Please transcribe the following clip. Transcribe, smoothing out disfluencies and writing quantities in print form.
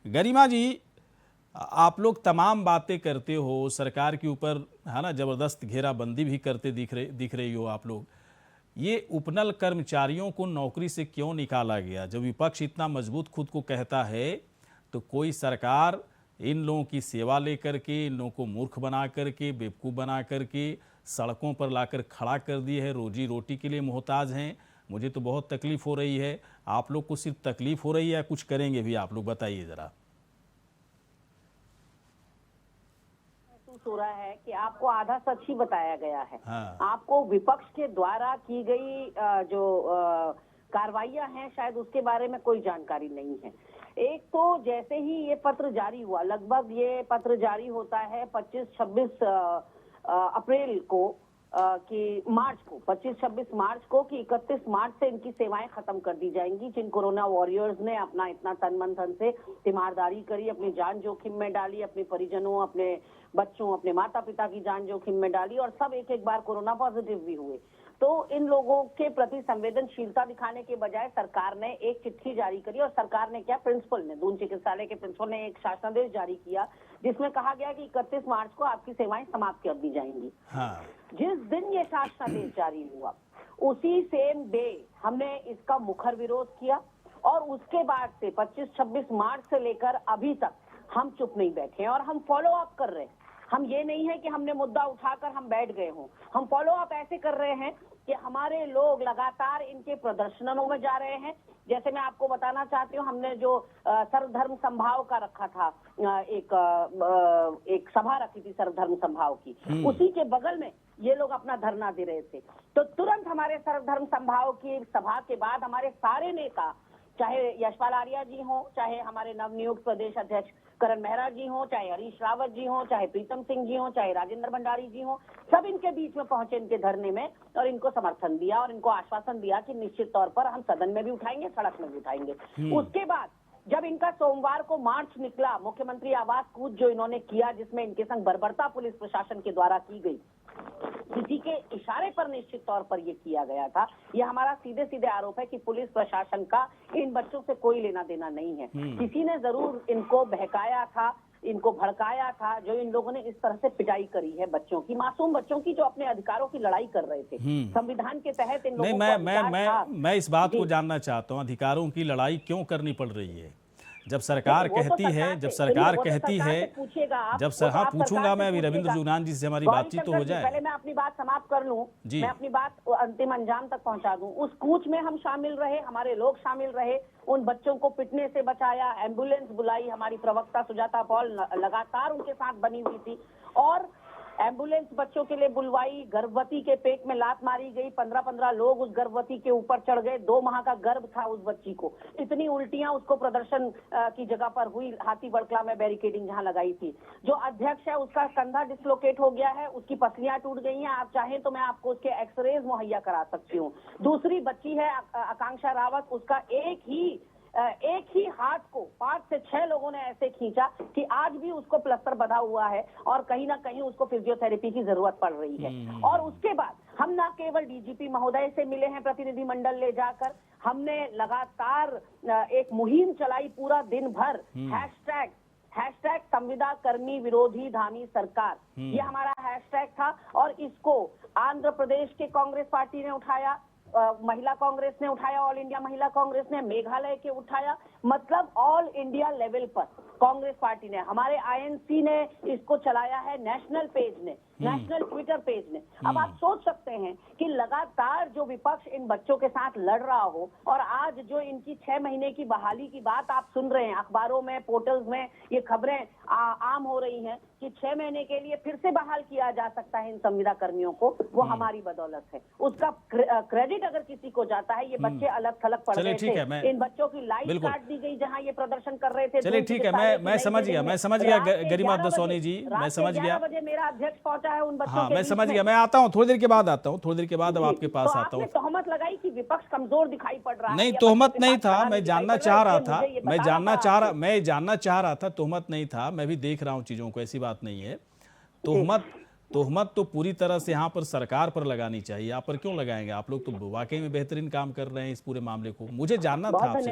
गरिमा जी, आप लोग तमाम बातें करते हो, सरकार के ऊपर है ना जबरदस्त घेराबंदी भी करते दिख रही हो आप लोग। ये उपनल कर्मचारियों को नौकरी से क्यों निकाला गया? जब विपक्ष इतना मजबूत खुद को कहता है तो कोई सरकार इन लोगों की सेवा लेकर के, इन लोगों को मूर्ख बना करके, बेवकूफ़ बना करके सड़कों पर लाकर खड़ा कर दी है, रोजी रोटी के लिए मोहताज हैं। मुझे तो बहुत तकलीफ़ हो रही है। आप लोग को सिर्फ तकलीफ़ हो रही है या कुछ करेंगे भी आप लोग? बताइए ज़रा। हो रहा है कि आपको आधा सच ही बताया गया है। हाँ। आपको विपक्ष के द्वारा की गई जो कार्रवाइयां हैं शायद उसके बारे में कोई जानकारी नहीं है। एक तो जैसे ही ये पत्र जारी हुआ, लगभग ये पत्र जारी होता है 25-26 अप्रैल को कि मार्च को 25-26 मार्च को कि 31 मार्च से इनकी सेवाएं खत्म कर दी जाएंगी। जिन कोरोना वॉरियर्स ने अपना इतना तन मन धन से तीमारदारी करी, अपनी जान जोखिम में डाली, अपने परिजनों, अपने बच्चों, अपने माता पिता की जान जोखिम में डाली और सब एक एक बार कोरोना पॉजिटिव भी हुए, तो इन लोगों के प्रति संवेदनशीलता दिखाने के बजाय सरकार ने एक चिट्ठी जारी करी। और सरकार ने क्या, प्रिंसिपल ने, दून चिकित्सालय के प्रिंसिपल ने एक शासनादेश जारी किया जिसमें कहा गया कि 31 मार्च को आपकी सेवाएं समाप्त कर दी जाएंगी। हाँ। जिस दिन ये शासनादेश जारी हुआ उसी सेम डे हमने इसका मुखर विरोध किया और उसके बाद से 25-26 मार्च से लेकर अभी तक हम चुप नहीं बैठे हैं और हम फॉलो अप कर रहे हैं। हम ये नहीं है कि हमने मुद्दा उठाकर हम बैठ गए हों, हम फॉलो अप ऐसे कर रहे हैं कि हमारे लोग लगातार इनके प्रदर्शनों में जा रहे हैं। जैसे मैं आपको बताना चाहती हूँ, हमने जो सर्वधर्म संभाव का रखा था, एक सभा रखी थी सर्वधर्म संभाव की, उसी के बगल में ये लोग अपना धरना दे रहे थे। तो तुरंत हमारे सर्वधर्म संभाव की सभा के बाद हमारे सारे नेता, चाहे यशपाल आर्या जी हो, चाहे हमारे नवनियुक्त प्रदेश अध्यक्ष करण मेहरा जी हो, चाहे हरीश रावत जी हो, चाहे प्रीतम सिंह जी हो, चाहे राजेंद्र भंडारी जी हो, सब इनके बीच में पहुंचे इनके धरने में और इनको समर्थन दिया और इनको आश्वासन दिया कि निश्चित तौर पर हम सदन में भी उठाएंगे, सड़क में भी उठाएंगे। उसके बाद जब इनका सोमवार को मार्च निकला, मुख्यमंत्री आवास कूच जो इन्होंने किया, जिसमें इनके संग बर्बरता पुलिस प्रशासन के द्वारा की गई, किसी के इशारे पर निश्चित तौर पर यह किया गया था। यह हमारा सीधे सीधे आरोप है कि पुलिस प्रशासन का इन बच्चों से कोई लेना देना नहीं है। किसी ने जरूर इनको बहकाया था, इनको भड़काया था, जो इन लोगों ने इस तरह से पिटाई करी है बच्चों की, मासूम बच्चों की जो अपने अधिकारों की लड़ाई कर रहे थे। संविधान के तहत इन लोगों नहीं, मैं इस बात को जानना चाहता हूँ, अधिकारों की लड़ाई क्यों करनी पड़ रही है? जब सरकार कहती है, जब सरकार कहती है, जब सर, हाँ पूछूंगा मैं, अभी रविंद्र जुगनान जी से हमारी बातचीत तो हो जाए। पहले मैं अपनी बात समाप्त कर लूं, मैं अपनी बात अंतिम अंजाम तक पहुंचा दूं। उस कूच में हम शामिल रहे, हमारे लोग शामिल रहे, उन बच्चों को पिटने से बचाया, एम्बुलेंस बुलाई, हमारी प्रवक्ता सुजाता पॉल लगातार उनके साथ बनी हुई थी और एम्बुलेंस बच्चों के लिए बुलवाई। गर्भवती के पेट में लात मारी गई, 15-15 लोग उस गर्भवती के ऊपर चढ़ गए, 2 माह का गर्भ था उस बच्ची को। इतनी उल्टियां उसको प्रदर्शन की जगह पर हुई, हाथी बड़कला में बैरिकेडिंग जहां लगाई थी। जो अध्यक्ष है उसका कंधा डिसलोकेट हो गया है, उसकी पसलियां टूट गई हैं। आप चाहें तो मैं आपको उसके एक्सरेज मुहैया करा सकती हूँ। दूसरी बच्ची है आकांक्षा रावत, उसका एक ही हाथ को 5 से 6 लोगों ने ऐसे खींचा कि आज भी उसको प्लास्टर बंधा हुआ है और कहीं ना कहीं उसको फिजियोथेरेपी की जरूरत पड़ रही है। और उसके बाद हम ना केवल डीजीपी महोदय से मिले हैं प्रतिनिधिमंडल ले जाकर, हमने लगातार एक मुहिम चलाई पूरा दिन भर, हैशटैग संविदा कर्मी विरोधी धामी सरकार, ये हमारा हैशटैग था। और इसको आंध्र प्रदेश के कांग्रेस पार्टी ने उठाया, महिला कांग्रेस ने उठाया, ऑल इंडिया महिला कांग्रेस ने, मेघालय के उठाया, मतलब ऑल इंडिया लेवल पर कांग्रेस पार्टी ने, हमारे आईएनसी ने इसको चलाया है, नेशनल पेज ने, नेशनल ट्विटर पेज ने। अब आप सोच सकते हैं कि लगातार जो विपक्ष इन बच्चों के साथ लड़ रहा हो और आज जो इनकी 6 महीने की बहाली की बात आप सुन रहे हैं, अखबारों में, पोर्टल्स में ये खबरें आम हो रही हैं कि 6 महीने के लिए फिर से बहाल किया जा सकता है इन संविदा कर्मियों को, वो हमारी बदौलत है। उसका क्रेडिट अगर किसी को जाता है, ये बच्चे अलग थलग पड़ रहे थे, इन बच्चों की लाइफ काट दी गई जहां ये प्रदर्शन कर रहे थे। चलिए ठीक है, मैं समझ गया गरिमा दसोनी जी, मैं समझ गया। 11 बजे मेरा अध्यक्ष पहुंचा है उन बच्चों हाँ, के मैं समझ गया, मैं आता हूँ थोड़ी देर के बाद आता हूँ, थोड़ी देर के बाद अब आपके पास आता हूँ। तोहमत लगाई कि विपक्ष कमजोर दिखाई पड़ रहा है। नहीं, तोहमत नहीं था, मैं जानना चाह रहा था, मैं जानना चाह रहा था, तोहमत नहीं था, मैं भी देख रहा हूँ चीजों को, ऐसी बात नहीं है। तोहमत तो पूरी तरह से यहाँ पर सरकार पर लगानी चाहिए, आप पर क्यों लगाएंगे? आप लोग तो वाकई में बेहतरीन काम कर रहे हैं इस पूरे मामले को। मुझे जानना था आपसे,